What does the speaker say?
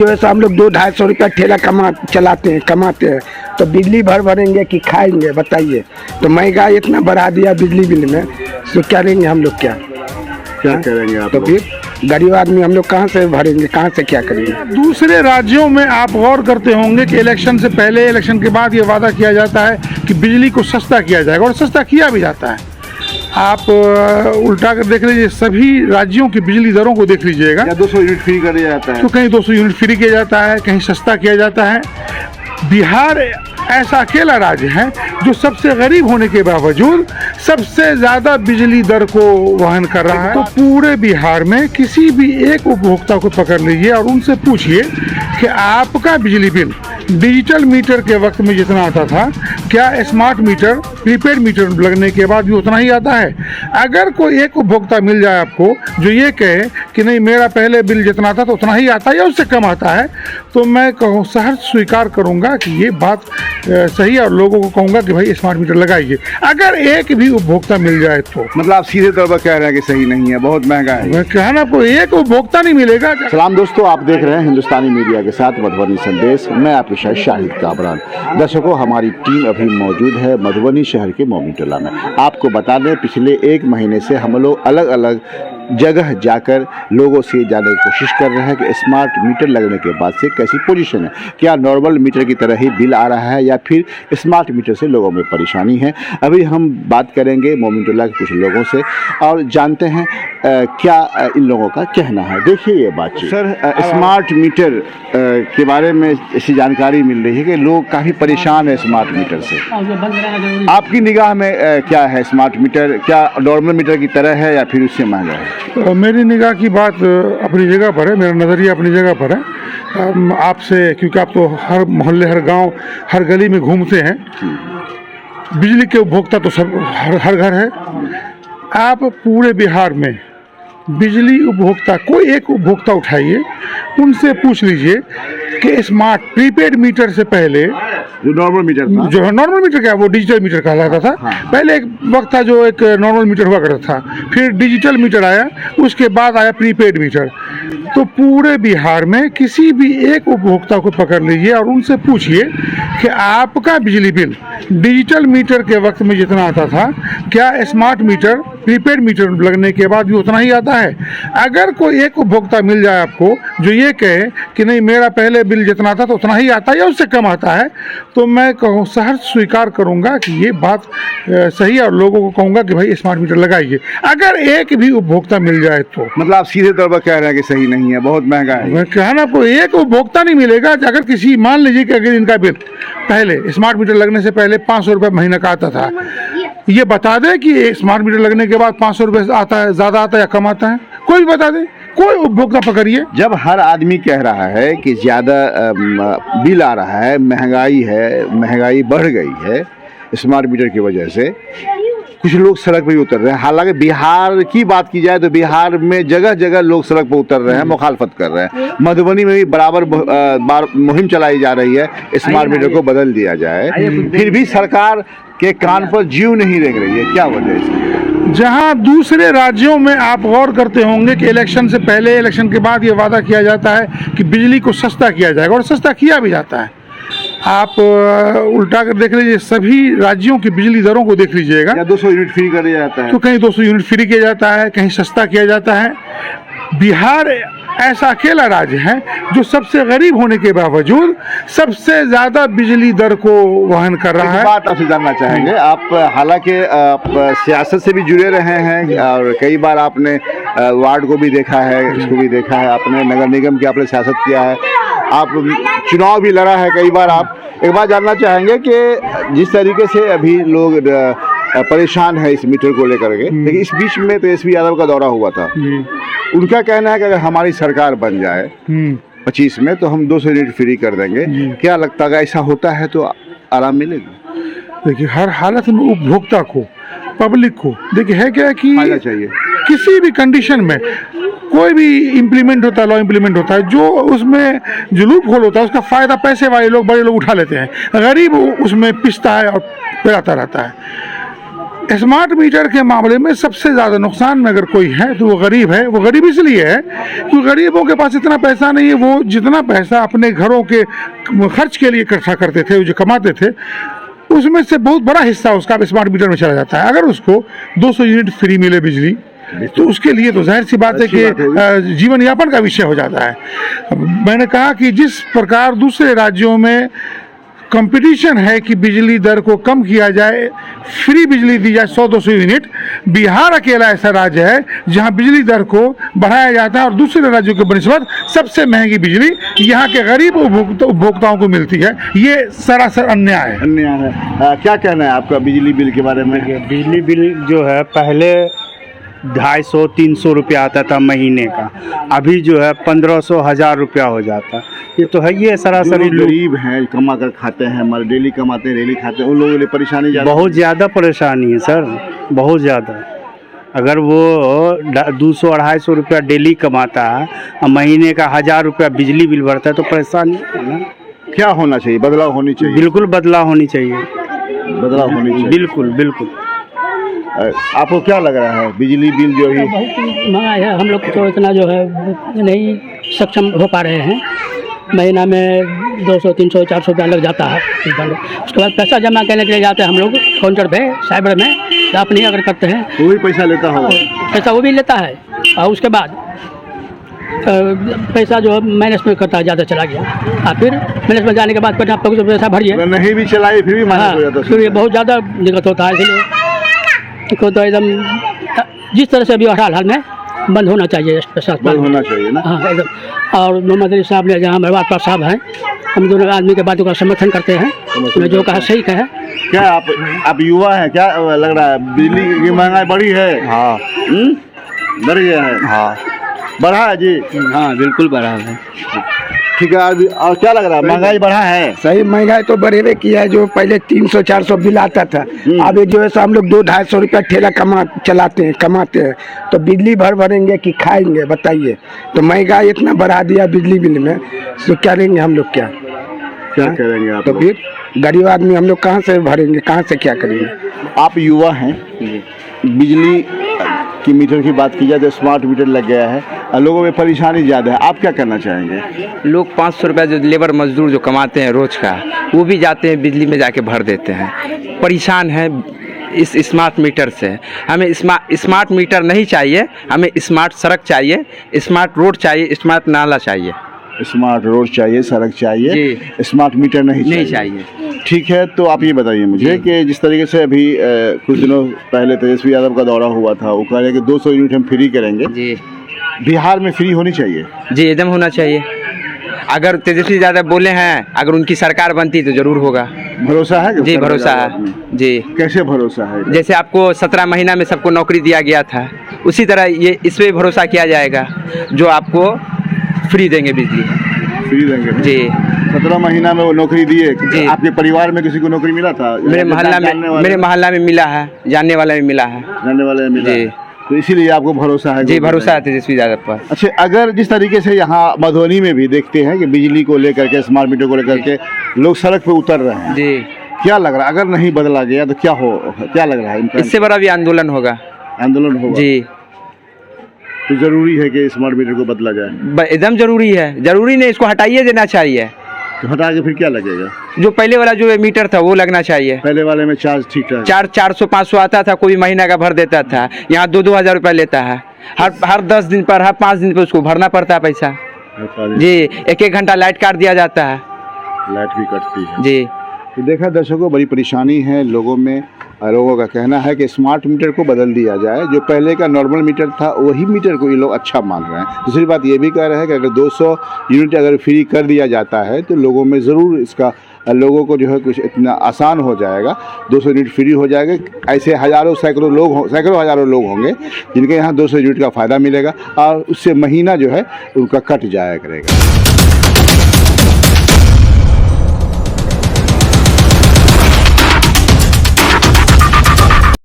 वैसे हम लोग 200-250 रुपया ठेला कमाते हैं तो बिजली भरेंगे कि खाएंगे बताइए। तो महंगाई इतना बढ़ा दिया बिजली बिल में, तो क्या करेंगे हम लोग, क्या करेंगे आप? तो फिर गरीब आदमी हम लोग कहाँ से भरेंगे, कहाँ से क्या करेंगे। दूसरे राज्यों में आप गौर करते होंगे कि इलेक्शन से पहले, इलेक्शन के बाद ये वादा किया जाता है कि बिजली को सस्ता किया जाएगा, और सस्ता किया भी जाता है। आप उल्टा कर देख लीजिए, सभी राज्यों की बिजली दरों को देख लीजिएगा। 200 यूनिट फ्री कर दिया जाता है, तो कहीं 200 यूनिट फ्री किया जाता है, कहीं सस्ता किया जाता है। बिहार ऐसा अकेला राज्य है जो सबसे गरीब होने के बावजूद सबसे ज़्यादा बिजली दर को वहन कर रहा है। तो पूरे बिहार में किसी भी एक उपभोक्ता को पकड़ लीजिए और उनसे पूछिए कि आपका बिजली बिल डिजिटल मीटर के वक्त में जितना आता था, क्या स्मार्ट मीटर, प्रीपेड मीटर लगने के बाद भी उतना ही आता है। अगर कोई एक उपभोक्ता मिल जाए आपको जो ये कहे कि नहीं मेरा पहले बिल जितना था तो उतना ही आता है या उससे कम आता है, तो मैं कहूँ सहर्ष स्वीकार करूँगा कि ये बात सही है, और लोगों को कहूँगा कि भाई स्मार्ट मीटर लगाइए। अगर एक भी उपभोक्ता मिल जाए तो मतलब आप सीधे तौर पर कह रहे हैं कि सही नहीं है, बहुत महंगा है। मैं कहना आपको एक उपभोक्ता नहीं मिलेगा। सलाम दोस्तों, आप देख रहे हैं हिंदुस्तानी मीडिया के साथ मधुबनी संदेश। मैं आपके साथ शाहिद काबरान। दर्शकों, हमारी टीम अभी मौजूद है मधुबनी शहर के मोमी टोला में। आपको बता दें, पिछले 1 महीने से हम लोग अलग अलग जगह जाकर लोगों से जानने की कोशिश कर रहे हैं कि स्मार्ट मीटर लगने के बाद से कैसी पोजीशन है, क्या नॉर्मल मीटर की तरह ही बिल आ रहा है या फिर स्मार्ट मीटर से लोगों में परेशानी है। अभी हम बात करेंगे मोमी टोला के कुछ लोगों से और जानते हैं क्या इन लोगों का कहना है। देखिए ये बातचीत। सर, स्मार्ट मीटर के बारे में ऐसी जानकारी मिल रही है कि लोग काफ़ी परेशान है स्मार्ट मीटर से। आपकी निगाह में क्या है, स्मार्ट मीटर क्या नॉर्मल मीटर की तरह है या फिर उससे महंगा है? मेरी निगाह की बात अपनी जगह पर है, मेरा नज़रिया अपनी जगह पर है। आपसे, क्योंकि आप तो हर मोहल्ले, हर गांव, हर गली में घूमते हैं, बिजली के उपभोक्ता तो सब हर घर है। आप पूरे बिहार में बिजली उपभोक्ता कोई एक उपभोक्ता उठाइए, उनसे पूछ लीजिए कि स्मार्ट प्रीपेड मीटर से पहले जो नॉर्मल मीटर था, जो नॉर्मल मीटर क्या, वो डिजिटल मीटर कहलाता था। पहले एक वक्त था जो एक नॉर्मल मीटर हुआ करता था, फिर डिजिटल मीटर आया, उसके बाद आया प्रीपेड मीटर। तो पूरे बिहार में किसी भी एक उपभोक्ता को पकड़ लीजिए और उनसे पूछिए कि आपका बिजली बिल डिजिटल मीटर के वक्त में जितना आता था, क्या स्मार्ट मीटर, प्रीपेड मीटर लगने के बाद भी उतना ही आता है। अगर कोई एक उपभोक्ता मिल जाए आपको जो ये कहे कि नहीं मेरा पहले बिल जितना था तो उतना ही आता है या उससे कम आता है, तो मैं कहूँ सहर्ष स्वीकार करूँगा कि ये बात सही है, और लोगों को कहूँगा कि भाई स्मार्ट मीटर लगाइए। अगर एक भी उपभोक्ता मिल जाए तो। मतलब आप सीधे तौर पर कह रहे हैं कि सही नहीं है, बहुत महंगा है। मैं कहना आपको एक उपभोक्ता नहीं मिलेगा। अगर किसी, मान लीजिए कि अगर इनका बिल पहले स्मार्ट मीटर लगने से पहले 500 रुपये महीने का आता था, ये बता दे कि स्मार्ट मीटर लगने के बाद 500 रुपये आता है, ज़्यादा आता है या कम आता है, कोई भी बता दे। कोई उपभोक्ता पकड़िए। जब हर आदमी कह रहा है कि ज़्यादा बिल आ रहा है, महंगाई बढ़ गई है स्मार्ट मीटर की वजह से, कुछ लोग सड़क पर भी उतर रहे हैं। हालांकि बिहार की बात की जाए तो बिहार में जगह जगह लोग सड़क पर उतर रहे हैं, मुखालफत कर रहे हैं। मधुबनी में भी बराबर मुहिम चलाई जा रही है स्मार्ट मीटर को बदल दिया जाए, फिर भी सरकार के कान पर जीव नहीं रेंग रही है। क्या वजह है इसकी? जहां दूसरे राज्यों में आप गौर करते होंगे कि इलेक्शन से पहले, इलेक्शन के बाद ये वादा किया जाता है कि बिजली को सस्ता किया जाएगा, और सस्ता किया भी जाता है। आप उल्टा कर देख लीजिए, सभी राज्यों की बिजली दरों को देख लीजिएगा। 200 यूनिट फ्री कर दिया जाता है, तो कहीं 200 यूनिट फ्री किया जाता है, कहीं सस्ता किया जाता है। बिहार ऐसा अकेला राज्य है जो सबसे गरीब होने के बावजूद सबसे ज़्यादा बिजली दर को वहन कर रहा है। बात आपसे जानना चाहेंगे, आप हालांकि आप सियासत से भी जुड़े रहे हैं और कई बार आपने वार्ड को भी देखा है, इसको भी देखा है, आपने नगर निगम की आपने सियासत किया है, आप चुनाव भी लड़ा है कई बार। आप एक बात जानना चाहेंगे कि जिस तरीके से अभी लोग परेशान है इस मीटर को लेकर के, लेकिन इस बीच में तेजस्वी यादव का दौरा हुआ था, उनका कहना है कि अगर हमारी सरकार बन जाए 25 में तो हम 200 यूनिट फ्री कर देंगे। क्या लगता है, ऐसा होता है तो आराम मिलेगा? देखिए, हर हालत में उपभोक्ता को, पब्लिक को, देखिए है क्या कि चाहिए किसी भी कंडीशन में कोई भी इम्प्लीमेंट होता है, लॉ इम्प्लीमेंट होता है, जो उसमें जो लूप होल होता है उसका फ़ायदा पैसे वाले लोग, बड़े लोग उठा लेते हैं, गरीब उसमें पिसता है और पिराता रहता है। स्मार्ट मीटर के मामले में सबसे ज़्यादा नुकसान में अगर कोई है तो वो गरीब है। वो गरीब इसलिए है कि गरीबों के पास इतना पैसा नहीं है, वो जितना पैसा अपने घरों के खर्च के लिए इकट्ठा करते थे, जो कमाते थे, उसमें से बहुत बड़ा हिस्सा उसका स्मार्ट मीटर में चला जाता है। अगर उसको 200 यूनिट फ्री मिले बिजली तो उसके लिए तो जाहिर सी बात है कि जीवन यापन का विषय हो जाता है। मैंने कहा कि जिस प्रकार दूसरे राज्यों में कंपटीशन है कि बिजली दर को कम किया जाए, फ्री बिजली दी जाए 100-200 यूनिट, बिहार अकेला ऐसा राज्य है जहां बिजली दर को बढ़ाया जाता है और दूसरे राज्यों के बनिस्बत सबसे महंगी बिजली यहाँ के गरीब उपभोक्ताओं को मिलती है। ये सरासर अन्याय है। अन्याय है। क्या कहना है आपका बिजली बिल के बारे में? बिजली बिल जो है पहले 250-300 रुपया आता था महीने का, अभी जो है 1500-1000 रुपया हो जाता। ये तो है, ये सरासरी जो गरीब हैं, कमा कर खाते हैं, हमारे डेली कमाते हैं, डेली खाते हैं, उन लोगों के लिए परेशानी बहुत ज़्यादा परेशानी है सर, बहुत ज़्यादा। अगर वो 200-250 रुपया डेली कमाता है और महीने का 1000 रुपया बिजली बिल भरता है तो परेशानी है ना। क्या होना चाहिए? बदलाव होनी चाहिए। बिल्कुल बदलाव होनी चाहिए, बदलाव होनी चाहिए। बिल्कुल बिल्कुल। आपको क्या लग रहा है बिजली बिल जो है बहुत महंगा है? हम लोग तो इतना जो है नहीं सक्षम हो पा रहे हैं। महीना में 200, 300, 400 रुपया लग जाता है। उसके बाद पैसा जमा करने के लिए जाते हैं हम लोग काउंटर पे, साइबर में, तो आप नहीं अगर करते हैं वो भी पैसा लेता होगा। पैसा वो भी लेता है और उसके बाद पैसा जो है माइनस में करता है, ज़्यादा चला गया और फिर माइनस में जाने के बाद फिर आप पैसा भरिए, अगर नहीं भी चलाए फिर भी माइनस हो जाता है। फिर ये बहुत ज़्यादा दिक्कत होता है। इसलिए को तो एकदम जिस तरह से भी हाल में बंद होना चाहिए, बंद होना चाहिए ना। हाँ एकदम। और मोहम्मद अली साहब ने जहाँ मेवाड़ साहब हैं, हम दोनों आदमी के बातों का समर्थन करते हैं, मैं जो कहा सही कहा। क्या आप युवा हैं, क्या लग रहा है बिजली की महंगाई बढ़ी है? हाँ बढ़ गया है। हाँ बढ़ा है जी। हाँ बिल्कुल बढ़ा है। ठीक है। और क्या लग रहा है, महंगाई बढ़ा है? सही, महंगाई तो बढ़ेवे किया है। जो पहले 300-400 बिल आता था, अब ये जो है सो हम लोग 200-250 रुपया ठेला कमाते हैं, तो बिजली भरेंगे कि खाएंगे बताइए। तो महंगाई इतना बढ़ा दिया बिजली बिल में, तो क्या करेंगे हम लोग? क्या करेंगे आप? तो फिर गरीब आदमी हम लोग कहाँ से भरेंगे, कहाँ से क्या करेंगे? आप युवा हैं, बिजली की मीटर की बात की जाए तो स्मार्ट मीटर लग गया है और लोगों में परेशानी ज़्यादा है, आप क्या करना चाहेंगे? लोग 500 रुपया जो लेबर मजदूर जो कमाते हैं रोज का, वो भी जाते हैं बिजली में जाके भर देते हैं। परेशान है इस स्मार्ट मीटर से। हमें स्मार्ट मीटर नहीं चाहिए, हमें स्मार्ट सड़क चाहिए, स्मार्ट रोड चाहिए, स्मार्ट नाला चाहिए। स्मार्ट रोड चाहिए, सड़क चाहिए, स्मार्ट मीटर नहीं चाहिए। ठीक है। तो आप ये बताइए मुझे कि जिस तरीके से अभी कुछ दिनों पहले तेजस्वी यादव का दौरा हुआ था, वो कह रहे हैं कि 200 यूनिट हम फ्री करेंगे जी। बिहार में फ्री होनी चाहिए जी, एकदम होना चाहिए। अगर तेजस्वी यादव बोले हैं, अगर उनकी सरकार बनती तो जरूर होगा। भरोसा है? जी भरोसा है जी। कैसे भरोसा है? जैसे आपको 17 महीना में सबको नौकरी दिया गया था, उसी तरह ये इस पे भरोसा किया जाएगा जो आपको फ्री देंगे बिजली। फ्री देंगे जी। 17 महीना में वो नौकरी दिए जी। आपके परिवार में किसी को नौकरी मिला था? मेरे मोहल्ला में मिला है, जानने वाला में मिला है। जानने वाले में मिला जी। तो इसीलिए आपको भरोसा है? जी भरोसा है तेजस्वी यादव पर। अच्छा, अगर जिस तरीके से यहाँ मधुबनी में भी देखते हैं कि बिजली को लेकर के, स्मार्ट मीटर को लेकर के लोग सड़क पे उतर रहे हैं जी, क्या लग रहा है अगर नहीं बदला गया तो क्या लग रहा है? इससे बड़ा भी आंदोलन होगा। आंदोलन होगा जी। तो जरूरी है कि स्मार्ट मीटर को बदला जाए? एकदम जरूरी है। जरूरी नहीं, इसको हटाइए देना चाहिए। तो हटा के फिर क्या लगेगा? जो पहले वाला जो मीटर था वो लगना चाहिए। पहले वाले में चार्ज ठीक था, 400-500 आता था, कोई महीना का भर देता था। यहाँ 2-2 हज़ार रुपया लेता है। हर 10 दिन पर, हर 5 दिन पर उसको भरना पड़ता है पैसा जी। 1-1 घंटा लाइट काट दिया जाता है। लाइट भी कटती है जी। तो देखा दर्शकों, बड़ी परेशानी है लोगों में। लोगों का कहना है कि स्मार्ट मीटर को बदल दिया जाए। जो पहले का नॉर्मल मीटर था वही मीटर को ये लोग अच्छा मान रहे हैं। दूसरी बात ये भी कह रहे हैं कि अगर 200 यूनिट अगर फ्री कर दिया जाता है तो लोगों में ज़रूर इसका, लोगों को जो है कुछ इतना आसान हो जाएगा। 200 यूनिट फ्री हो जाएगा। ऐसे सैकड़ों हज़ारों लोग होंगे जिनके यहाँ 200 यूनिट का फ़ायदा मिलेगा और उससे महीना जो है उनका कट जाया करेगा।